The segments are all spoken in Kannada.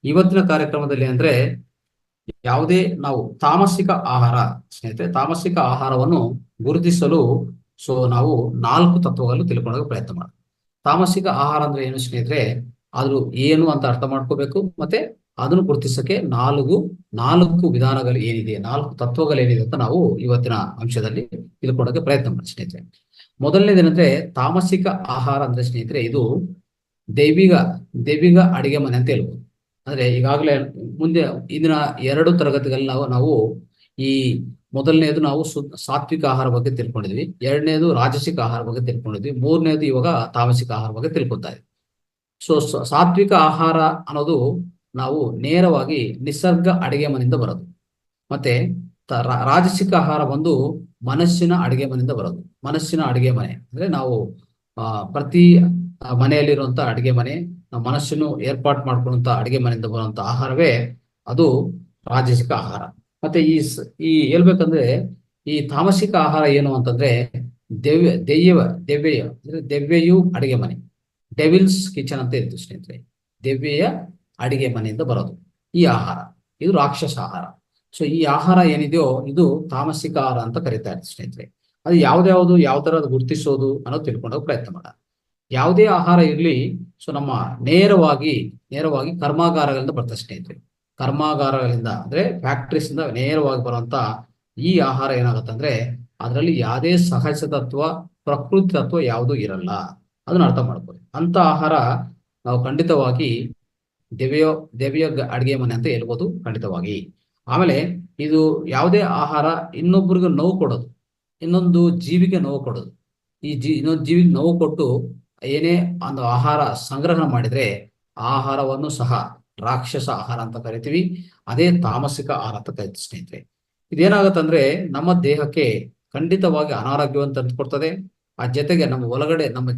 ಇವತ್ತಿನ ಕಾರ್ಯಕ್ರಮದಲ್ಲಿ ಅಂದ್ರೆ ಯಾವುದೇ ನಾವು ತಾಮಸಿಕ ಆಹಾರ, ಸ್ನೇಹಿತರೆ, ತಾಮಸಿಕ ಆಹಾರವನ್ನು ಗುರುತಿಸಲು ನಾವು 4 ತತ್ವಗಳನ್ನು ತಿಳ್ಕೊಳ್ಳೋಕೆ ಪ್ರಯತ್ನ ಮಾಡೋಣ. ತಾಮಸಿಕ ಆಹಾರ ಅಂದ್ರೆ ಏನು ಸ್ನೇಹಿತರೆ? ಅದು ಏನು ಅಂತ ಅರ್ಥ ಮಾಡ್ಕೋಬೇಕು. ಮತ್ತೆ ಅದನ್ನು ಗುರುತಿಸಕ್ಕೆ ನಾಲ್ಕು ವಿಧಾನಗಳು ಏನಿದೆ, 4 ತತ್ವಗಳು ಏನಿದೆ ಅಂತ ನಾವು ಇವತ್ತಿನ ಅಂಶದಲ್ಲಿ ತಿಳ್ಕೊಳ್ಳೋಕೆ ಪ್ರಯತ್ನ ಮಾಡಿ ಸ್ನೇಹಿತರೆ. ಮೊದಲನೇದೇನಂದ್ರೆ, ತಾಮಸಿಕ ಆಹಾರ ಅಂದ್ರೆ ಸ್ನೇಹಿತರೆ, ಇದು ದೈವಿಕ ದೈವಿಕ ಅಡಿಗೆ ಮನೆ ಅಂತ ಹೇಳ್ಬೋದು. ಅಂದ್ರೆ ಈಗಾಗಲೇ ಮುಂದೆ ಇಂದಿನ 2 ತರಗತಿಗಳಲ್ಲಿ ನಾವು ಈ ಮೊದಲನೇದು ನಾವು ಸಾತ್ವಿಕ ಆಹಾರ ಬಗ್ಗೆ ತಿಳ್ಕೊಂಡಿದ್ವಿ, ಎರಡನೇದು ರಾಜಸಿಕ ಆಹಾರ ಬಗ್ಗೆ ತಿಳ್ಕೊಂಡಿದ್ವಿ, ಮೂರನೇದು ಇವಾಗ ತಾಮಸಿಕ ಆಹಾರ ಬಗ್ಗೆ ತಿಳ್ಕೊತಾ ಇದ್ವಿ. ಸಾತ್ವಿಕ ಆಹಾರ ಅನ್ನೋದು ನಾವು ನೇರವಾಗಿ ನಿಸರ್ಗ ಅಡಿಗೆ ಮನೆಯಿಂದ ಬರೋದು. ಮತ್ತೆ ರಾಜಸಿಕ ಆಹಾರ ಬಂದು ಮನಸ್ಸಿನ ಅಡಿಗೆ ಮನೆಯಿಂದ ಬರೋದು. ಮನಸ್ಸಿನ ಅಡಿಗೆ ಮನೆ ಅಂದ್ರೆ ನಾವು ಪ್ರತಿ ಮನೆಯಲ್ಲಿರುವಂತ ಅಡಿಗೆ ಮನೆ, ನಾವು ಮನಸ್ಸನ್ನು ಏರ್ಪಾಟ್ ಮಾಡ್ಕೊಳ್ಳುವಂತ ಅಡಿಗೆ ಮನೆಯಿಂದ ಬರುವಂತ ಆಹಾರವೇ ಅದು ರಾಜಸಿಕ ಆಹಾರ. ಮತ್ತೆ ಈ ಹೇಳ್ಬೇಕಂದ್ರೆ, ಈ ತಾಮಸಿಕ ಆಹಾರ ಏನು ಅಂತಂದ್ರೆ ದೆವ್ಯ ಅಂದ್ರೆ ದೆವ್ಯೆಯು ಅಡಿಗೆ ಮನೆ, ಡೆವಿಲ್ಸ್ ಕಿಚನ್ ಅಂತ ಇತ್ತು ಸ್ನೇಹಿತರೆ. ದೆವ್ಯೆಯ ಅಡಿಗೆ ಮನೆಯಿಂದ ಬರೋದು ಈ ಆಹಾರ, ಇದು ರಾಕ್ಷಸ ಆಹಾರ. ಈ ಆಹಾರ ಏನಿದೆಯೋ ಇದು ತಾಮಸಿಕ ಆಹಾರ ಅಂತ ಕರೀತಾ ಇರ್ತೀವಿ ಸ್ನೇಹಿತರೆ. ಅದು ಯಾವ್ದ್ಯಾವ್ದು ಯಾವ ತರ ಗುರುತಿಸೋದು ಅನ್ನೋದು ತಿಳ್ಕೊಂಡೋಗ ಪ್ರಯತ್ನ ಮಾಡ. ಯಾವುದೇ ಆಹಾರ ಇರಲಿ, ನಮ್ಮ ನೇರವಾಗಿ ಕರ್ಮಾಗಾರಗಳಿಂದ ಬರ್ತದೆ ಸ್ನೇಹಿತರೆ. ಕರ್ಮಾಗಾರಗಳಿಂದ ಅಂದ್ರೆ ಫ್ಯಾಕ್ಟ್ರೀಸ್ ಇಂದ ನೇರವಾಗಿ ಬರುವಂತ ಈ ಆಹಾರ ಏನಾಗುತ್ತೆ ಅಂದ್ರೆ, ಅದರಲ್ಲಿ ಯಾವುದೇ ಸಹಜ ತತ್ವ, ಪ್ರಕೃತಿ ತತ್ವ ಯಾವುದೂ ಇರಲ್ಲ. ಅದನ್ನ ಅರ್ಥ ಮಾಡ್ಕೊಳ್ಳಿ. ಅಂತ ಆಹಾರ ನಾವು ಖಂಡಿತವಾಗಿ ದೇವಿಯ ಅಡಿಗೆ ಮನೆ ಅಂತ ಹೇಳ್ಬೋದು ಖಂಡಿತವಾಗಿ. ಆಮೇಲೆ ಇದು ಯಾವುದೇ ಆಹಾರ ಇನ್ನೊಬ್ಬರಿಗೆ ನೋವು ಕೊಡೋದು, ಇನ್ನೊಂದು ಜೀವಿಗೆ ನೋವು ಕೊಡೋದು, ಇನ್ನೊಂದು ಜೀವಿಗೆ ನೋವು ಕೊಟ್ಟು ಏನೇ ಒಂದು ಆಹಾರ ಸಂಗ್ರಹಣ ಮಾಡಿದ್ರೆ ಆ ಆಹಾರವನ್ನು ಸಹ ರಾಕ್ಷಸ ಆಹಾರ ಅಂತ ಕರಿತೀವಿ. ಅದೇ ತಾಮಸಿಕ ಆಹಾರ ಅಂತ ಕರಿತೀವಿ ಸ್ನೇಹಿತರೆ. ಇದೇನಾಗತ್ತಂದ್ರೆ, ನಮ್ಮ ದೇಹಕ್ಕೆ ಖಂಡಿತವಾಗಿ ಅನಾರೋಗ್ಯವನ್ನು ತಂದುಕೊಡ್ತದೆ. ಆ ಜೊತೆಗೆ ನಮ್ಮ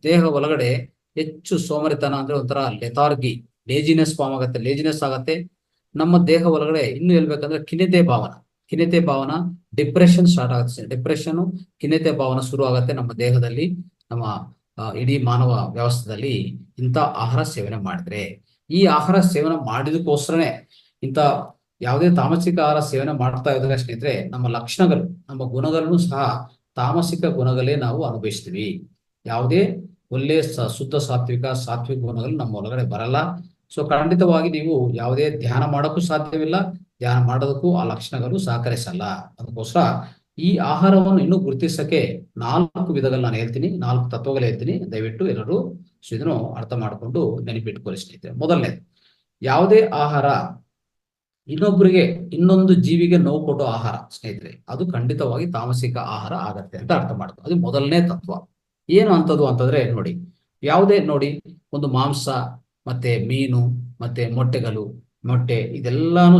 ದೇಹ ಒಳಗಡೆ ಹೆಚ್ಚು ಸೋಮರಿತನ ಅಂದ್ರೆ ಒಂಥರ ಲೆಥಾರ್ಗಿ, ಲೇಜಿನೆಸ್ ಫಾರ್ಮ್ ಆಗುತ್ತೆ, ಲೇಜಿನೆಸ್ ಆಗತ್ತೆ. ನಮ್ಮ ದೇಹ ಒಳಗಡೆ ಇನ್ನು ಹೇಳ್ಬೇಕಂದ್ರೆ ಖಿನ್ನತೆ ಭಾವನ, ಡಿಪ್ರೆಷನ್ ಸ್ಟಾರ್ಟ್ ಆಗುತ್ತೆ. ಡಿಪ್ರೆಷನ್, ಖಿನ್ನತೆ ಭಾವನ ಶುರು ಆಗುತ್ತೆ ನಮ್ಮ ದೇಹದಲ್ಲಿ, ನಮ್ಮ ಇಡೀ ಮಾನವ ವ್ಯವಸ್ಥೆಯಲ್ಲಿ ಇಂಥ ಆಹಾರ ಸೇವನೆ ಮಾಡಿದ್ರೆ. ಈ ಆಹಾರ ಸೇವನೆ ಮಾಡಿದಕ್ಕೋಸ್ಕರನೇ ಇಂಥ ಯಾವುದೇ ತಾಮಸಿಕ ಆಹಾರ ಸೇವನೆ ಮಾಡ್ತಾ ಇದ್ರೆ ಸ್ನೇಹಿತರೆ, ನಮ್ಮ ಲಕ್ಷಣಗಳು, ನಮ್ಮ ಗುಣಗಳನ್ನು ಸಹ ತಾಮಸಿಕ ಗುಣಗಳೇ ನಾವು ಅನುಭವಿಸ್ತೀವಿ. ಯಾವುದೇ ಒಳ್ಳೆ ಶುದ್ಧ ಸಾತ್ವಿಕ ಗುಣಗಳು ನಮ್ಮ ಒಳಗಡೆ ಬರಲ್ಲ. ಖಂಡಿತವಾಗಿ ನೀವು ಯಾವುದೇ ಧ್ಯಾನ ಮಾಡೋಕ್ಕೂ ಸಾಧ್ಯವಿಲ್ಲ, ಧ್ಯಾನ ಮಾಡೋದಕ್ಕೂ ಆ ಲಕ್ಷಣಗಳು ಸಹಕರಿಸಲ್ಲ. ಅದಕ್ಕೋಸ್ಕರ ಈ ಆಹಾರವನ್ನು ಇನ್ನೂ ಗುರುತಿಸಕ್ಕೆ 4 ವಿಧಗಳು ನಾನು ಹೇಳ್ತೀನಿ, 4 ತತ್ವಗಳು ಹೇಳ್ತೀನಿ. ದಯವಿಟ್ಟು ಎಲ್ಲರೂ ಇದನ್ನು ಅರ್ಥ ಮಾಡಿಕೊಂಡು ನೆನಪಿಟ್ಕೊಳ್ಳಿ ಸ್ನೇಹಿತರೆ. ಮೊದಲನೇದು, ಯಾವುದೇ ಆಹಾರ ಇನ್ನೊಂದು ಜೀವಿಗೆ ನೋವು ಕೊಟ್ಟೋ ಆಹಾರ ಸ್ನೇಹಿತರೆ, ಅದು ಖಂಡಿತವಾಗಿ ತಾಮಸಿಕ ಆಹಾರ ಆಗತ್ತೆ ಅಂತ ಅರ್ಥ ಮಾಡ್ತಾರೆ. ಅದು ಮೊದಲನೇ ತತ್ವ. ಏನು ಅಂತದ್ದು ಅಂತಂದ್ರೆ ನೋಡಿ, ನೋಡಿ, ಒಂದು ಮಾಂಸ ಮತ್ತೆ ಮೀನು ಮತ್ತೆ ಮೊಟ್ಟೆ ಇದೆಲ್ಲಾನು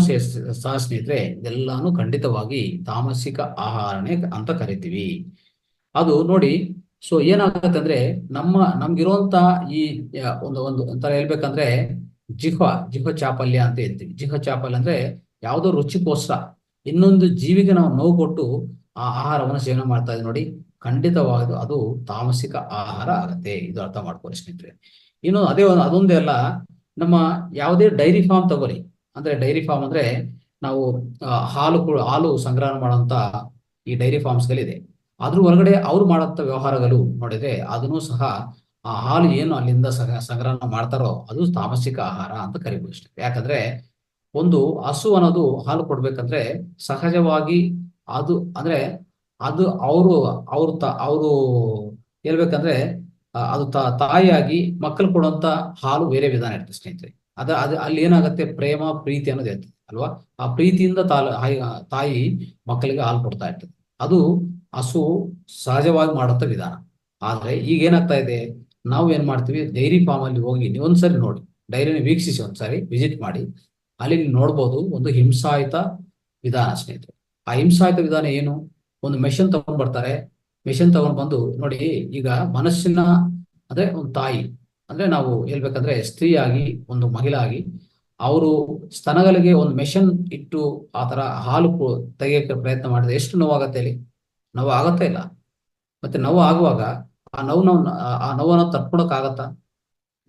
ಸಹ ಸ್ನೇಹಿತರೆ, ಇದೆಲ್ಲಾನು ಖಂಡಿತವಾಗಿ ತಾಮಸಿಕ ಆಹಾರನೇ ಅಂತ ಕರಿತೀವಿ. ಅದು ನೋಡಿ, ಏನಾಗುತ್ತೆ ಅಂದ್ರೆ, ನಮ್ಗಿರುವಂತ ಈ ಒಂದು ಒಂಥರ ಹೇಳ್ಬೇಕಂದ್ರೆ ಜಿಹ್ವ ಚಾಪಲ್ಯ ಅಂತ ಹೇಳ್ತೀವಿ. ಜಿಹ್ವ ಚಾಪಲ್ಯ ಅಂದ್ರೆ ಯಾವುದೋ ರುಚಿಗೋಸ್ಕರ ಇನ್ನೊಂದು ಜೀವಿಗೆ ನಾವು ನೋವು ಕೊಟ್ಟು ಆ ಆಹಾರವನ್ನು ಸೇವನೆ ಮಾಡ್ತಾ ಇದ್ದೀವಿ ನೋಡಿ, ಖಂಡಿತವಾದ ಅದು ತಾಮಸಿಕ ಆಹಾರ ಆಗತ್ತೆ. ಇದು ಅರ್ಥ ಮಾಡ್ಕೊಳ್ಳಿ ಸ್ನೇಹಿತರೆ. ಇನ್ನು ಅದೊಂದೇ ಅಲ್ಲ, ನಮ್ಮ ಯಾವುದೇ ಡೈರಿ ಫಾರ್ಮ್ ತಗೋರಿ, ಅಂದ್ರೆ ಡೈರಿ ಫಾರ್ಮ್ ಅಂದ್ರೆ ನಾವು ಹಾಲು ಸಂಗ್ರಹಣ ಮಾಡುವಂತ ಈ ಡೈರಿ ಫಾರ್ಮ್ಸ್ಗಳಿದೆ. ಅದ್ರ ಒಳಗಡೆ ಅವ್ರು ಮಾಡಂತ ವ್ಯವಹಾರಗಳು ನೋಡಿದ್ರೆ, ಅದನ್ನು ಸಹ ಆ ಹಾಲು ಏನು ಅಲ್ಲಿಂದ ಸಂಗ್ರಹಣ ಮಾಡ್ತಾರೋ ಅದು ತಾಮಸಿಕ ಆಹಾರ ಅಂತ ಕರಿಬಹುದು ಅಷ್ಟೇ. ಯಾಕಂದ್ರೆ ಒಂದು ಹಸು ಅನ್ನೋದು ಹಾಲು ಕೊಡ್ಬೇಕಂದ್ರೆ ಸಹಜವಾಗಿ ಅದು ಅಂದ್ರೆ ಅದು ಅವರು ಹೇಳ್ಬೇಕಂದ್ರೆ ಅದು ತಾಯಿಯಾಗಿ ಮಕ್ಕಳು ಕೊಡುವಂತ ಹಾಲು ಬೇರೆ ವಿಧಾನ ಇರ್ತದೆ ಸ್ನೇಹಿತರೆ. ಅದು ಅಲ್ಲಿ ಏನಾಗುತ್ತೆ, ಪ್ರೇಮ ಪ್ರೀತಿ ಅನ್ನೋದು ಇರ್ತದೆ ಅಲ್ವಾ. ಆ ಪ್ರೀತಿಯಿಂದ ತಾಯಿ ಮಕ್ಕಳಿಗೆ ಹಾಲು ಕೊಡ್ತಾ ಇರ್ತದೆ. ಅದು ಹಸು ಸಹಜವಾಗಿ ಮಾಡುವಂತ ವಿಧಾನ. ಆದ್ರೆ ಈಗ ಏನಾಗ್ತಾ ಇದೆ, ನಾವು ಏನ್ ಮಾಡ್ತೀವಿ, ಡೈರಿ ಫಾರ್ಮ್ ಅಲ್ಲಿ ಹೋಗಿ ನೀವು ಒಂದ್ಸರಿ ನೋಡಿ, ಡೈರಿನ ವೀಕ್ಷಿಸಿ, ಒಂದ್ಸರಿ ವಿಸಿಟ್ ಮಾಡಿ, ಅಲ್ಲಿ ನೀವು ನೋಡ್ಬೋದು ಒಂದು ಹಿಂಸಾಯುತ ವಿಧಾನ ಸ್ನೇಹಿತರೆ. ಆ ಹಿಂಸಾಯುತ ವಿಧಾನ ಏನು, ಒಂದು ಮೆಷಿನ್ ತಗೊಂಡ್ ಬರ್ತಾರೆ. ಮೆಷಿನ್ ತಗೊಂಡ್ ಬಂದು ನೋಡಿ, ಈಗ ಮನಸ್ಸಿನ ಅಂದ್ರೆ ಒಂದು ತಾಯಿ ಅಂದ್ರೆ ನಾವು ಹೇಳ್ಬೇಕಂದ್ರೆ ಸ್ತ್ರೀಯಾಗಿ, ಒಂದು ಮಹಿಳಾ ಆಗಿ ಅವರು ಸ್ತನಗಳಿಗೆ ಒಂದು ಮೆಷಿನ್ ಇಟ್ಟು ಆ ತರ ಹಾಲು ತೆಗೆಯಕ್ಕೆ ಪ್ರಯತ್ನ ಮಾಡಿದ್ರೆ ಎಷ್ಟು ನೋವಾಗತ್ತೆ ಹೇಳಿ? ನೋವು ಆಗತ್ತಾ ಇಲ್ಲ? ಮತ್ತೆ ನೋವು ಆಗುವಾಗ ಆ ನೋವನ್ನ ತಡ್ಕೊಳಕ್ ಆಗತ್ತಾ?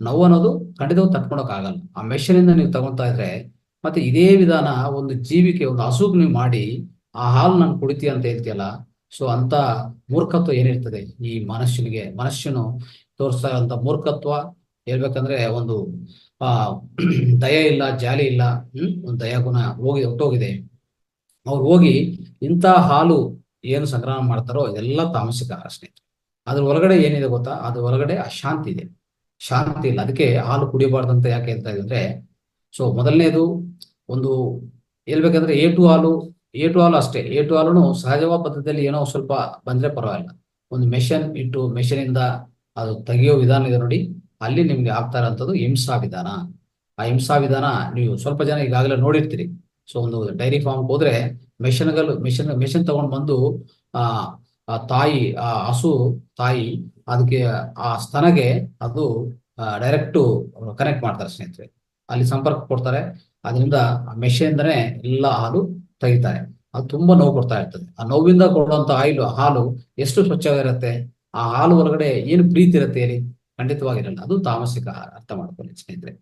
ನೋವು ಅನ್ನೋದು ಖಂಡಿತವಾಗಿ ತಡ್ಕೊಳಕ್ ಆಗಲ್ಲ. ಆ ಮೆಷಿನಿಂದ ನೀವು ತಗೊಳ್ತಾ ಇದ್ರೆ ಮತ್ತೆ ಇದೇ ವಿಧಾನ ಒಂದು ಜೀವಿಗೆ, ಒಂದು ಹಸುಗ್ ನೀವು ಮಾಡಿ ಆ ಹಾಲು ನಾನು ಕುಡಿತೀಯ ಅಂತ ಹೇಳ್ತೀಯಲ್ಲ, ಸೊ ಅಂತ ಮೂರ್ಖತ್ವ ಏನಿರ್ತದೆ ಈ ಮನುಷ್ಯನು ತೋರಿಸ್ತಾ ಇರುವಂತ ಮೂರ್ಖತ್ವ ಹೇಳ್ಬೇಕಂದ್ರೆ ಒಂದು ಆ ದಯ ಇಲ್ಲ, ಜಾಲಿ ಇಲ್ಲ, ಒಂದು ದಯಾ ಗುಣ ಹೊಟ್ಟೋಗಿದೆ. ಅವ್ರು ಹೋಗಿ ಇಂಥ ಹಾಲು ಏನು ಸಂಗ್ರಹ ಮಾಡ್ತಾರೋ ಇದೆಲ್ಲ ತಾಮಸಿಕ ಆಹಾರ ಸ್ನೇಹಿತರೆ. ಅದ್ರ ಒಳಗಡೆ ಏನಿದೆ ಗೊತ್ತಾ, ಅದ್ರ ಒಳಗಡೆ ಅಶಾಂತಿ ಇದೆ, ಶಾಂತಿ ಇಲ್ಲ. ಅದಕ್ಕೆ ಹಾಲು ಕುಡಿಯಬಾರ್ದು ಅಂತ ಯಾಕೆ ಹೇಳ್ತಾ ಇದ್ರೆ, ಸೊ ಮೊದಲನೇದು ಒಂದು ಹೇಳ್ಬೇಕಂದ್ರೆ ಏಟು ಹಾಲು ಅಷ್ಟೇ. ಏಟು ಹಾಲು ಸಹಜವಾದ ಪದ್ಧತಿಯಲ್ಲಿ ಏನೋ ಸ್ವಲ್ಪ ಬಂದ್ರೆ ಪರವಾಗಿಲ್ಲ. ಒಂದು ಮೆಷಿನ್ ಇಂದ ಅದು ತೆಗೆಯೋ ವಿಧಾನ ಇದೆ ನೋಡಿ, ಅಲ್ಲಿ ನಿಮ್ಗೆ ಆಗ್ತಾ ಇರೋಂಥದ್ದು ಹಿಂಸಾ ವಿಧಾನ. ಆ ಹಿಂಸಾ ವಿಧಾನ ನೀವು ಸ್ವಲ್ಪ ಜನ ಈಗಾಗಲೇ ನೋಡಿರ್ತೀರಿ. ಸೊ ಒಂದು ಡೈರಿ ಫಾರ್ಮ್ ಹೋದ್ರೆ ಮೆಷಿನ್ ತಗೊಂಡ್ ಬಂದು ಆ ಆ ಹಸು ತಾಯಿ ಅದಕ್ಕೆ ಆ ಸ್ತನಗೆ ಅದು ಡೈರೆಕ್ಟ್ ಕನೆಕ್ಟ್ ಮಾಡ್ತಾರೆ ಸ್ನೇಹಿತರೆ. ಅಲ್ಲಿ ಸಂಪರ್ಕ ಕೊಡ್ತಾರೆ. ಅದರಿಂದ ಮೆಷಿನ್ದನೇ ಎಲ್ಲ ಹಾಲು ತೆಗಿತಾರೆ. ಅದು ತುಂಬಾ ನೋವು ಕೊಡ್ತಾ ಇರ್ತದೆ. ಆ ನೋವಿಂದ ಕೊಡುವಂತ ಹಾಲು ಎಷ್ಟು ಸ್ವಚ್ಛವಾಗಿರುತ್ತೆ? ಆ ಹಾಲು ಒಳಗಡೆ ಏನು ಪ್ರೀತಿ ಇರುತ್ತೆ ಹೇಳಿ? ಖಂಡಿತವಾಗಿರಲ್ಲ. ಅದು ತಾಮಸಿಕ ಆಹಾರ, ಅರ್ಥ ಮಾಡ್ಕೊಳ್ಳಿ ಸ್ನೇಹಿತರೆ.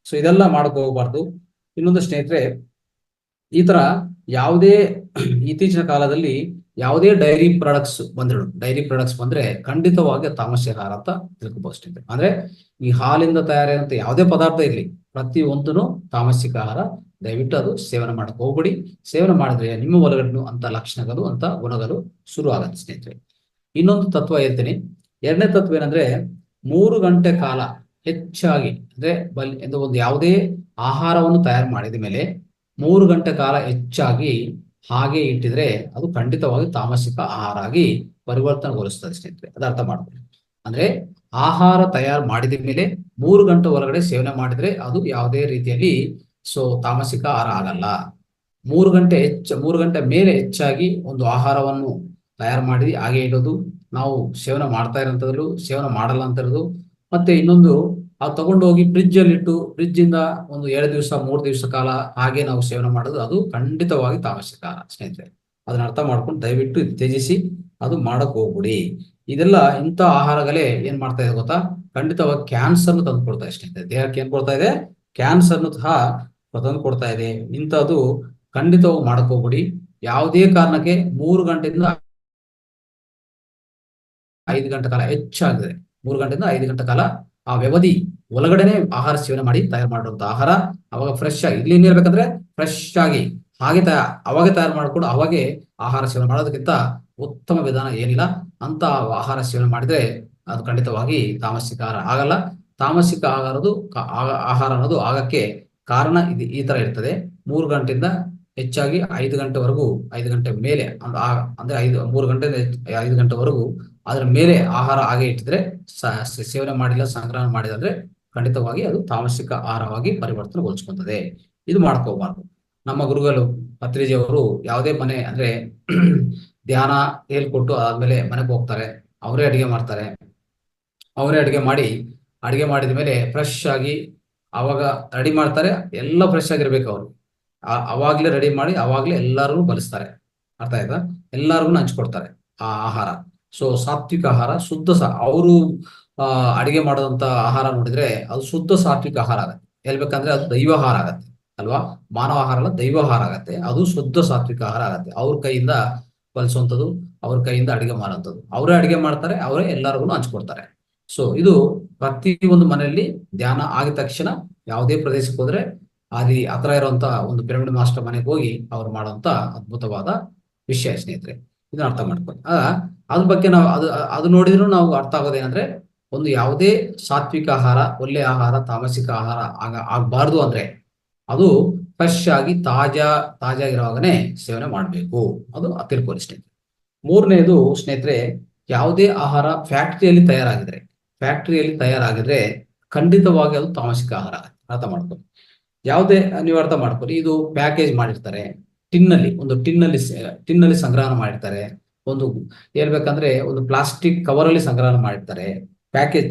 ಸೊ ಇದೆಲ್ಲ ಮಾಡಕ್ ಹೋಗ್ಬಾರ್ದು. ಇನ್ನೊಂದು ಸ್ನೇಹಿತರೆ, ಈ ತರ ಯಾವುದೇ ಇತ್ತೀಚಿನ ಕಾಲದಲ್ಲಿ ಯಾವುದೇ ಡೈರಿ ಪ್ರಾಡಕ್ಟ್ಸ್ ಬಂದ್ರೆ ಖಂಡಿತವಾಗಿ ತಾಮಸಿಕ ಆಹಾರ ಅಂತ ತಿಳ್ಕೊಬಹುದು ಸ್ನೇಹಿತರೆ. ಅಂದ್ರೆ ಈ ಹಾಲಿಂದ ತಯಾರಾದಂತ ಯಾವುದೇ ಪದಾರ್ಥ ಇರಲಿ, ಪ್ರತಿ ಒಂದೂ ತಾಮಸಿಕ ಆಹಾರ. ದಯವಿಟ್ಟು ಅದು ಸೇವನೆ ಮಾಡಕ್ ಹೋಗ್ಬಿಡಿ. ಸೇವನೆ ಮಾಡಿದ್ರೆ ನಿಮ್ಮ ಒಳಗಡೆ ಅಂತ ಲಕ್ಷಣಗಳು, ಅಂತ ಗುಣಗಳು ಶುರು ಆಗತ್ತೆ ಸ್ನೇಹಿತರೆ. ಇನ್ನೊಂದು ತತ್ವ ಹೇಳ್ತೀನಿ. ಎರಡನೇ ತತ್ವ ಏನಂದ್ರೆ, 3 ಗಂಟೆ ಕಾಲ ಹೆಚ್ಚಾಗಿ ಅಂದ್ರೆ ಒಂದು ಯಾವುದೇ ಆಹಾರವನ್ನು ತಯಾರು ಮಾಡಿದ ಮೇಲೆ 3 ಗಂಟೆ ಕಾಲ ಹೆಚ್ಚಾಗಿ ಹಾಗೆ ಇಟ್ಟಿದ್ರೆ ಅದು ಖಂಡಿತವಾಗಿ ತಾಮಸಿಕ ಆಹಾರ ಆಗಿ ಪರಿವರ್ತನೆಗೊಳಿಸ್ತದೆ ಸ್ನೇಹಿತರೆ. ಅದು ಅರ್ಥ ಮಾಡ್ಕೊಳ್ಳಿ. ಅಂದ್ರೆ ಆಹಾರ ತಯಾರು ಮಾಡಿದ ಮೇಲೆ 3 ಗಂಟೆ ಹೊರಗಡೆ ಸೇವನೆ ಮಾಡಿದ್ರೆ ಅದು ಯಾವುದೇ ರೀತಿಯಲ್ಲಿ ತಾಮಸಿಕ ಆಹಾರ ಆಗಲ್ಲ. 3 ಗಂಟೆ ಮೇಲೆ ಹೆಚ್ಚಾಗಿ ಒಂದು ಆಹಾರವನ್ನು ತಯಾರು ಮಾಡಿ ಹಾಗೆ ಇಡೋದು, ನಾವು ಸೇವನೆ ಮಾಡ್ತಾ ಇರೋಂಥದ್ದು, ಸೇವನೆ ಮಾಡಲ್ಲ ಅಂತ ಇರೋದು. ಮತ್ತೆ ಇನ್ನೊಂದು, ಅದು ತಗೊಂಡೋಗಿ ಫ್ರಿಜ್ ಇಂದ ಒಂದು 2 ದಿವಸ 3 ದಿವಸ ಕಾಲ ಹಾಗೆ ನಾವು ಸೇವನೆ ಮಾಡೋದು, ಅದು ಖಂಡಿತವಾಗಿ ತಾಮಸಿಕ ಆಹಾರ ಸ್ನೇಹಿತರೆ. ಅದನ್ನ ಅರ್ಥ ಮಾಡ್ಕೊಂಡು ದಯವಿಟ್ಟು ತ್ಯಜಿಸಿ, ಅದು ಮಾಡಕ್ ಹೋಗ್ಬಿಡಿ. ಇದೆಲ್ಲ ಇಂಥ ಆಹಾರಗಳೇ ಏನ್ ಮಾಡ್ತಾ ಇದೆ ಗೊತ್ತಾ? ಖಂಡಿತವಾಗಿ ಕ್ಯಾನ್ಸರ್ನು ತಂದು ಕೊಡ್ತಾ ಇದೆ ಸ್ನೇಹಿತರೆ. ದೇಹಕ್ಕೆ ಏನ್ ಕೊಡ್ತಾ ಇದೆ? ಕ್ಯಾನ್ಸರ್ನು ಸಹ ತಂದು ಕೊಡ್ತಾ ಇದೆ. ಇಂಥದ್ದು ಖಂಡಿತವಾಗಿ ಮಾಡಕ್ ಹೋಗ್ಬಿಡಿ. ಯಾವುದೇ ಕಾರಣಕ್ಕೆ 3 ಗಂಟೆಯಿಂದ 5 ಗಂಟೆ ಕಾಲ ಹೆಚ್ಚಾಗಿದೆ. 3 ಗಂಟೆಯಿಂದ 5 ಗಂಟೆ ಕಾಲ ಆ ವ್ಯವಧಿ ಒಳಗಡೆನೆ ಆಹಾರ ಸೇವನೆ ಮಾಡಿ ತಯಾರು ಮಾಡುವಂತ ಆಹಾರ ಅವಾಗ ಫ್ರೆಶ್ ಆಗಿ, ಇಲ್ಲಿ ಏನಿರ್ಬೇಕಂದ್ರೆ ಫ್ರೆಶ್ ಆಗಿ ಅವಾಗೆ ತಯಾರು ಮಾಡ್ಕೊಂಡು ಅವಾಗೆ ಆಹಾರ ಸೇವನೆ ಮಾಡೋದಕ್ಕಿಂತ ಉತ್ತಮ ವಿಧಾನ ಏನಿಲ್ಲ. ಅಂತ ಆಹಾರ ಸೇವನೆ ಮಾಡಿದ್ರೆ ಅದು ಖಂಡಿತವಾಗಿ ತಾಮಸಿಕ ಆಹಾರ ಆಗಲ್ಲ. ತಾಮಸಿಕ ಆಹಾರ ಅನ್ನೋದು ಆಗಕ್ಕೆ ಕಾರಣ ಈ ತರ ಇರ್ತದೆ. 3 ಗಂಟೆಯಿಂದ ಹೆಚ್ಚಾಗಿ 5 ಗಂಟೆವರೆಗೂ, 5 ಗಂಟೆ ಮೇಲೆ ಅಂದ್ರೆ 3 ಗಂಟೆಯಿಂದ 5 ಗಂಟೆವರೆಗೂ ಅದ್ರ ಮೇಲೆ ಆಹಾರ ಹಾಗೆ ಇಟ್ಟಿದ್ರೆ, ಸೇವನೆ ಮಾಡಿಲ್ಲ, ಸಂಗ್ರಹಣ ಮಾಡಿದ್ರೆ ಖಂಡಿತವಾಗಿ ಅದು ತಾಮಸಿಕ ಆಹಾರವಾಗಿ ಪರಿವರ್ತನೆಗೊಳಿಸ್ಕೊತದೆ. ಇದು ಮಾಡ್ಕೋಬಾರ್ದು. ನಮ್ಮ ಗುರುಗಳು ಪತ್ರಿಜಿಯವರು ಯಾವುದೇ ಮನೆ ಅಂದ್ರೆ ಧ್ಯಾನ ಹೇಳ್ಕೊಟ್ಟು ಆದ್ಮೇಲೆ ಮನೆಗೆ ಹೋಗ್ತಾರೆ, ಅವರೇ ಅಡಿಗೆ ಮಾಡ್ತಾರೆ. ಅವರೇ ಅಡಿಗೆ ಮಾಡಿದ ಮೇಲೆ ಫ್ರೆಶ್ ಆಗಿ ಅವಾಗ ರೆಡಿ ಮಾಡ್ತಾರೆ. ಎಲ್ಲ ಫ್ರೆಶ್ ಆಗಿರ್ಬೇಕು ಅವರು. ಅವಾಗ್ಲೇ ರೆಡಿ ಮಾಡಿ ಅವಾಗ್ಲೇ ಎಲ್ಲರಿಗೂ ಬಲಿಸ್ತಾರೆ. ಅರ್ಥ ಆಯ್ತಾ? ಎಲ್ಲರಿಗೂ ಹಂಚ್ಕೊಡ್ತಾರೆ ಆ ಆಹಾರ. ಸೊ ಸಾತ್ವಿಕ ಆಹಾರ, ಅವರು ಅಡಿಗೆ ಮಾಡೋದಂತ ಆಹಾರ ನೋಡಿದ್ರೆ ಅದು ಶುದ್ಧ ಸಾತ್ವಿಕ ಆಹಾರ ಆಗತ್ತೆ. ಹೇಳ್ಬೇಕಂದ್ರೆ ಅದು ದೈವಾಹಾರ ಆಗತ್ತೆ ಅಲ್ವಾ? ಮಾನವ ಆಹಾರ ಅಲ್ಲ, ದೈವಾಹಾರ ಆಗತ್ತೆ. ಅದು ಶುದ್ಧ ಸಾತ್ವಿಕ ಆಹಾರ ಆಗತ್ತೆ. ಅವ್ರ ಕೈಯಿಂದ ಬಲಿಸುವಂಥದ್ದು, ಅವ್ರ ಕೈಯಿಂದ ಅಡಿಗೆ ಮಾಡುವಂಥದ್ದು. ಅವರೇ ಅಡಿಗೆ ಮಾಡ್ತಾರೆ, ಅವರೇ ಎಲ್ಲರಿಗೂ ಹಂಚ್ಕೊಡ್ತಾರೆ. ಸೊ ಇದು ಪ್ರತಿ ಒಂದು ಮನೆಯಲ್ಲಿ ಧ್ಯಾನ ಆಗಿದ ತಕ್ಷಣ ಯಾವುದೇ ಪ್ರದೇಶಕ್ಕೆ ಹೋದ್ರೆ ಅಲ್ಲಿ ಹತ್ರ ಇರುವಂತ ಒಂದು ಪಿರಮಿಡ್ ಮಾಸ್ಟರ್ ಮನೆಗೆ ಹೋಗಿ ಅವ್ರು ಮಾಡುವಂತ ಅದ್ಭುತವಾದ ವಿಷಯ ಸ್ನೇಹಿತರೆ. ಇದನ್ನ ಅರ್ಥ ಮಾಡ್ಕೊಳ್ಳಿ. ಅದ್ರ ಬಗ್ಗೆ ನಾವು ಅದು ನೋಡಿದ್ರು ನಾವು ಅರ್ಥ ಆಗೋದೇನಂದ್ರೆ, ಒಂದು ಯಾವುದೇ ಸಾತ್ವಿಕ ಆಹಾರ, ಒಳ್ಳೆ ಆಹಾರ, ತಾಮಸಿಕ ಆಹಾರ ಆಗ್ಬಾರ್ದು ಅಂದ್ರೆ ಅದು ಫ್ರೆಶ್ ಆಗಿ ತಾಜಾಗಿರುವಾಗನೇ ಸೇವನೆ ಮಾಡಬೇಕು. ಅದು ತಿಳ್ಕೊಳ್ಳಿ ಸ್ನೇಹಿತರೆ. ಮೂರನೇದು ಸ್ನೇಹಿತರೆ, ಯಾವುದೇ ಆಹಾರ ಫ್ಯಾಕ್ಟರಿಯಲ್ಲಿ ತಯಾರಾಗಿದ್ರೆ ಖಂಡಿತವಾಗಿ ಅದು ತಾಮಸಿಕ ಆಹಾರ. ಅರ್ಥ ಮಾಡ್ಕೊಳ್ಳಿ. ಯಾವುದೇ ನೀವು ಅರ್ಥ ಮಾಡ್ಕೊಳ್ಳಿ. ಇದು ಪ್ಯಾಕೇಜ್ ಮಾಡಿರ್ತಾರೆ, ಟಿನ್ನಲ್ಲಿ ಸಂಗ್ರಹಣ ಮಾಡಿರ್ತಾರೆ. ಒಂದು ಹೇಳ್ಬೇಕಂದ್ರೆ ಒಂದು ಪ್ಲಾಸ್ಟಿಕ್ ಕವರ್ ಅಲ್ಲಿ ಸಂಗ್ರಹಣ ಮಾಡಿರ್ತಾರೆ.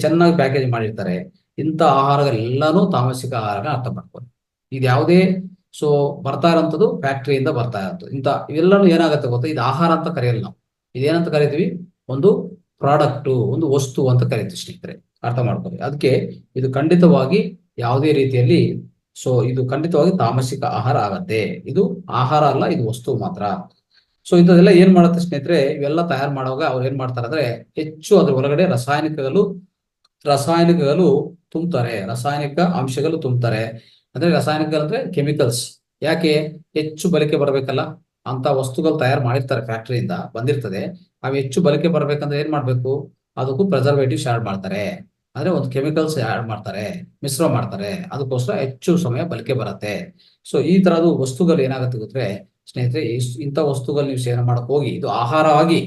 ಚೆನ್ನಾಗಿ ಪ್ಯಾಕೇಜ್ ಮಾಡಿರ್ತಾರೆ. ಇಂಥ ಆಹಾರಗಳೆಲ್ಲಾನು ತಾಮಸಿಕ ಆಹಾರ. ಅರ್ಥ ಮಾಡ್ಕೊಳ್ಳಿ. ಇದು ಯಾವುದೇ ಬರ್ತಾ ಇರೋಂಥದ್ದು ಫ್ಯಾಕ್ಟರಿಯಿಂದ ಬರ್ತಾ ಇರೋದು. ಇವೆಲ್ಲಾನು ಏನಾಗುತ್ತೆ ಗೊತ್ತಾ? ಇದು ಆಹಾರ ಅಂತ ಕರೆಯಲ್ಲ ನಾವು. ಇದೇನಂತ ಕರಿತೀವಿ? ಒಂದು ಪ್ರಾಡಕ್ಟ್, ಒಂದು ವಸ್ತು ಅಂತ ಕರಿತೀವಿ ಸ್ನೇಹಿತರೆ. ಅರ್ಥ ಮಾಡ್ಕೊಳ್ಳಿ. ಅದಕ್ಕೆ ಇದು ಖಂಡಿತವಾಗಿ ಯಾವುದೇ ರೀತಿಯಲ್ಲಿ ಇದು ಖಂಡಿತವಾಗಿ ತಾಮಸಿಕ ಆಹಾರ ಆಗತ್ತೆ. ಇದು ಆಹಾರ ಅಲ್ಲ, ಇದು ವಸ್ತು ಮಾತ್ರ. ಸೊ ಇದೆಲ್ಲ ಏನ್ ಮಾಡುತ್ತೆ ಸ್ನೇಹಿತರೆ, ಇವೆಲ್ಲ ತಯಾರು ಮಾಡುವಾಗ ಅವ್ರು ಏನ್ ಮಾಡ್ತಾರೆ ಅಂದ್ರೆ ಹೆಚ್ಚು ಅದ್ರ ಒಳಗಡೆ ರಾಸಾಯನಿಕಗಳು ತುಂಬ್ತಾರೆ, ರಾಸಾಯನಿಕ ಅಂಶಗಳು ತುಂಬ್ತಾರೆ. ಅಂದ್ರೆ ರಾಸಾಯನಿಕ ಅಂದ್ರೆ ಕೆಮಿಕಲ್ಸ್. ಯಾಕೆ? ಹೆಚ್ಚು ಬಳಕೆ ಬರಬೇಕಲ್ಲ, ಅಂತ ವಸ್ತುಗಳು ತಯಾರು ಮಾಡಿರ್ತಾರೆ, ಫ್ಯಾಕ್ಟರಿಯಿಂದ ಬಂದಿರ್ತದೆ. ಅವು ಹೆಚ್ಚು ಬಳಕೆ ಬರ್ಬೇಕಂದ್ರೆ ಏನ್ ಮಾಡ್ಬೇಕು? ಅದಕ್ಕೂ ಪ್ರಿಸರ್ವೇಟಿವ್ಸ್ ಆಡ್ ಮಾಡ್ತಾರೆ, ಅಂದ್ರೆ ಒಂದು ಕೆಮಿಕಲ್ಸ್ ಆಡ್ ಮಾಡ್ತಾರೆ, ಮಿಶ್ರ ಮಾಡ್ತಾರೆ. ಅದಕ್ಕೋಸ್ಕರ ಹೆಚ್ಚು ಸಮಯ ಬಳಕೆ ಬರುತ್ತೆ. ಸೊ ಈ ತರದ್ದು ವಸ್ತುಗಳು ಏನಾಗುತ್ತೆ ಗೊತ್ತೇ ಸ್ನೇಹಿತರೆ, ಇಂಥ ವಸ್ತುಗಳು ನೀವು ಸೇವನೆ ಮಾಡಕ್ ಹೋಗಿ ಇದು ಆಹಾರ ಆಗಿ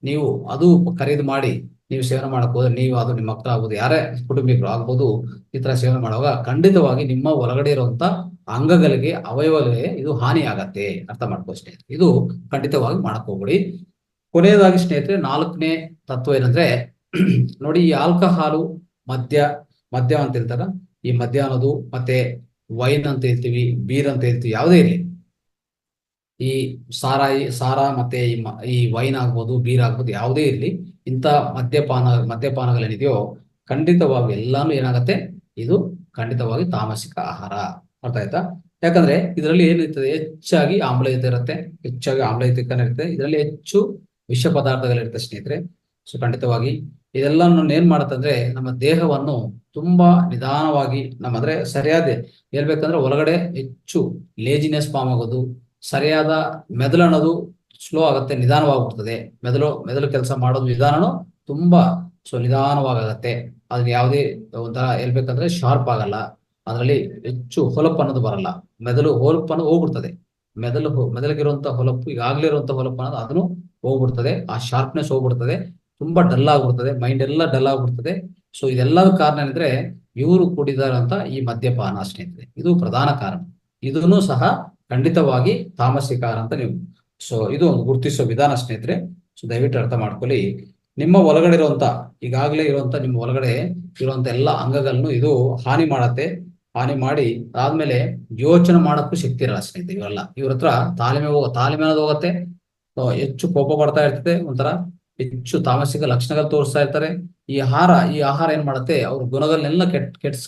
ನೀವು ಅದು ಖರೀದಿ ಮಾಡಿ ನೀವು ಸೇವನೆ ಮಾಡಕ್ ಹೋದ್ರೆ, ನೀವು ಅದು ನಿಮ್ಮ ಮಕ್ಕಳಾಗ್ಬೋದು, ಯಾರೇ ಕುಟುಂಬಿಕರು ಆಗ್ಬೋದು, ಈ ತರ ಸೇವನೆ ಮಾಡುವಾಗ ಖಂಡಿತವಾಗಿ ನಿಮ್ಮ ಒಳಗಡೆ ಇರುವಂತ ಅಂಗಗಳಿಗೆ, ಅವಯವಗಳಿಗೆ ಇದು ಹಾನಿ ಆಗತ್ತೆ. ಅರ್ಥ ಮಾಡ್ಕೋ ಸ್ನೇಹಿತರೆ, ಇದು ಖಂಡಿತವಾಗಿ ಮಾಡಕ್ ಹೋಗ್ಬೇಡಿ. ಕೊನೆಯದಾಗಿ ಸ್ನೇಹಿತರೆ, 4ನೇ ತತ್ವ ಏನಂದ್ರೆ ನೋಡಿ, ಈ ಆಲ್ಕಹಾಲು, ಮದ್ಯ ಅಂತ ಹೇಳ್ತಾರ, ಈ ಮದ್ಯ ಅನ್ನೋದು ಮತ್ತೆ ವೈನ್ ಅಂತ ಹೇಳ್ತೀವಿ, ಬೀರ್ ಅಂತ ಹೇಳ್ತೀವಿ, ಯಾವುದೇ ಇರಲಿ, ಈ ಸಾರಾ ಮತ್ತೆ ಈ ವೈನ್ ಆಗ್ಬೋದು, ಬೀರ್ ಆಗ್ಬೋದು, ಯಾವುದೇ ಇರಲಿ, ಇಂಥ ಮದ್ಯಪಾನಗಳೇನಿದೆಯೋ ಖಂಡಿತವಾಗಿ ಎಲ್ಲಾನು ಏನಾಗತ್ತೆ, ಇದು ಖಂಡಿತವಾಗಿ ತಾಮಸಿಕ ಆಹಾರ. ಅರ್ಥ ಆಯ್ತಾ? ಯಾಕಂದ್ರೆ ಇದರಲ್ಲಿ ಏನಿರ್ತದೆ, ಹೆಚ್ಚಾಗಿ ಆಮ್ಲಯುಕ್ತ ಇರುತ್ತೆ, ಹೆಚ್ಚಾಗಿ ಆಮ್ಲಯುಕ್ತ ಇರುತ್ತೆ, ಇದರಲ್ಲಿ ಹೆಚ್ಚು ವಿಷ ಪದಾರ್ಥಗಳಿರುತ್ತೆ ಸ್ನೇಹಿತರೆ. ಸೊ ಖಂಡಿತವಾಗಿ ಇದೆಲ್ಲ ಏನ್ ಮಾಡುತ್ತಂದ್ರೆ ನಮ್ಮ ದೇಹವನ್ನು ತುಂಬಾ ನಿಧಾನವಾಗಿ ಅಂದ್ರೆ ಸರಿಯಾದ ಹೇಳ್ಬೇಕಂದ್ರೆ ಒಳಗಡೆ ಹೆಚ್ಚು ಲೇಜಿನೆಸ್ ಫಾರ್ಮ್ ಆಗೋದು, ಸರಿಯಾದ ಮೆದುಳು ಅನ್ನೋದು ಸ್ಲೋ ಆಗುತ್ತೆ, ನಿಧಾನವಾಗ್ಬಿಡ್ತದೆ. ಮೆದುಳು ಕೆಲಸ ಮಾಡೋದು ವಿಧಾನನು ತುಂಬಾ ನಿಧಾನವಾಗತ್ತೆ. ಅದ್ರ ಯಾವುದೇ ಒಂಥರ ಹೇಳ್ಬೇಕಂದ್ರೆ ಶಾರ್ಪ್ ಆಗಲ್ಲ, ಅದರಲ್ಲಿ ಹೆಚ್ಚು ಹೊಲಪು ಅನ್ನೋದು ಬರಲ್ಲ, ಹೊಲಪು ಅನ್ನೋದು ಹೋಗ್ಬಿಡ್ತದೆ. ಮೆದುಳಿಗಿರುವಂತಹ ಹೊಲಪು, ಈಗಾಗಲೇ ಇರುವಂತಹ ಹೊಲಪು ಅನ್ನೋದು ಅದನ್ನು ಹೋಗ್ಬಿಡ್ತದೆ, ಆ ಶಾರ್ಪ್ನೆಸ್ ಹೋಗ್ಬಿಡ್ತದೆ, ತುಂಬಾ ಡಲ್ ಆಗ್ಬಿಡ್ತದೆ, ಮೈಂಡ್ ಎಲ್ಲ ಡಲ್ ಆಗ್ಬಿಡ್ತದೆ. ಸೊ ಇದೆಲ್ಲದ ಕಾರಣ ಏನಂದ್ರೆ ಇವರು ಕುಡಿದಾರಂತ ಈ ಮದ್ಯಪಾನ ಸ್ನೇಹಿತರೆ, ಇದು ಪ್ರಧಾನ ಕಾರಣ. ಇದನ್ನು ಸಹ ಖಂಡಿತವಾಗಿ ತಾಮಸಿಕ ಆಹಾರ ಅಂತ ನೀವು ಇದು ಒಂದು ಗುರುತಿಸೋ ವಿಧಾನ ಸ್ನೇಹಿತರೆ. ಸೊ ದಯವಿಟ್ಟು ಅರ್ಥ ಮಾಡ್ಕೊಳ್ಳಿ. ನಿಮ್ಮ ಒಳಗಡೆ ಈಗಾಗಲೇ ಇರುವಂತ ನಿಮ್ಮ ಒಳಗಡೆ ಇರುವಂತ ಎಲ್ಲ ಅಂಗಗಳನ್ನು ಇದು ಹಾನಿ ಹಾನಿ ಮಾಡಿ ಆದ್ಮೇಲೆ ಯೋಚನೆ ಮಾಡಕ್ಕೂ ಶಕ್ತಿ ಇರಲ್ಲ ಸ್ನೇಹಿತರೆ. ಇವ್ರ ಹತ್ರ ತಾಳ್ಮೆ ಅನ್ನೋದು ಹೋಗುತ್ತೆ, ಹೆಚ್ಚು ಕೋಪ ಬರ್ತಾ ಇರ್ತದೆ, ಒಂಥರ ಹೆಚ್ಚು ತಾಮಸಿಕ ಲಕ್ಷಣಗಳು ತೋರಿಸ್ತಾ ಇರ್ತಾರೆ. ಈ ಆಹಾರ ಏನ್ ಮಾಡುತ್ತೆ, ಅವ್ರ ಗುಣಗಳನ್ನೆಲ್ಲ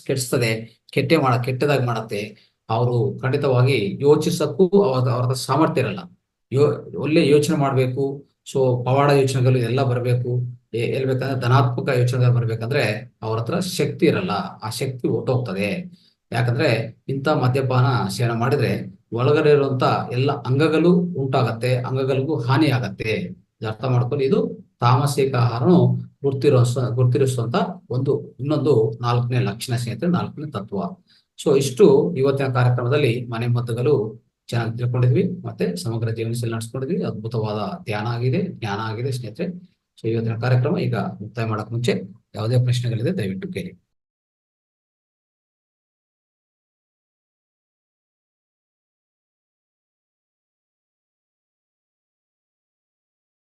ಕೆಡಿಸ್ತದೆ, ಕೆಟ್ಟದಾಗಿ ಮಾಡುತ್ತೆ. ಅವರು ಖಂಡಿತವಾಗಿ ಯೋಚಿಸಕ್ಕೂ ಅವ್ರ ಸಾಮರ್ಥ್ಯ ಇರಲ್ಲ. ಒಳ್ಳೆ ಯೋಚನೆ ಮಾಡ್ಬೇಕು, ಪವಾಡ ಯೋಚನೆಗಳು ಎಲ್ಲ ಬರಬೇಕು, ಹೇಳ್ಬೇಕಂದ್ರೆ ಧನಾತ್ಮಕ ಯೋಚನೆಗಳು ಬರ್ಬೇಕಂದ್ರೆ ಅವ್ರ ಹತ್ರ ಶಕ್ತಿ ಇರಲ್ಲ, ಆ ಶಕ್ತಿ ಹೊಟ್ಟೋಗ್ತದೆ. ಯಾಕಂದ್ರೆ ಇಂಥ ಮದ್ಯಪಾನ ಸೇವನೆ ಮಾಡಿದ್ರೆ ಒಳಗಡೆ ಇರುವಂತ ಎಲ್ಲ ಅಂಗಗಳು ಉಂಟಾಗತ್ತೆ, ಅಂಗಗಳಿಗೂ ಹಾನಿ ಆಗತ್ತೆ. ಅರ್ಥ ಮಾಡ್ಕೊಳ್ಳಿ. ಇದು ತಾಮಸಿಕ ಆಹಾರನು ಗುರ್ತಿರಿಸುವಂತ ಇನ್ನೊಂದು 4ನೇ ಲಕ್ಷಣ ಸ್ನೇಹಿತರೆ, 4ನೇ ತತ್ವ. ಇಷ್ಟು ಇವತ್ತಿನ ಕಾರ್ಯಕ್ರಮದಲ್ಲಿ ಮನೆ ಮದ್ದುಗಳು ಚೆನ್ನಾಗಿ ತಿಳ್ಕೊಂಡಿದ್ವಿ, ಮತ್ತೆ ಸಮಗ್ರ ಜೀವನಶೈಲಿ ನಡೆಸ್ಕೊಂಡಿದ್ವಿ. ಅದ್ಭುತವಾದ ಜ್ಞಾನ ಆಗಿದೆ ಸ್ನೇಹಿತರೆ. ಇವತ್ತಿನ ಕಾರ್ಯಕ್ರಮ ಈಗ ಮುಕ್ತಾಯ ಮಾಡಕ್ ಮುಂಚೆ ಯಾವುದೇ ಪ್ರಶ್ನೆಗಳಿದೆ ದಯವಿಟ್ಟು ಕೇಳಿ.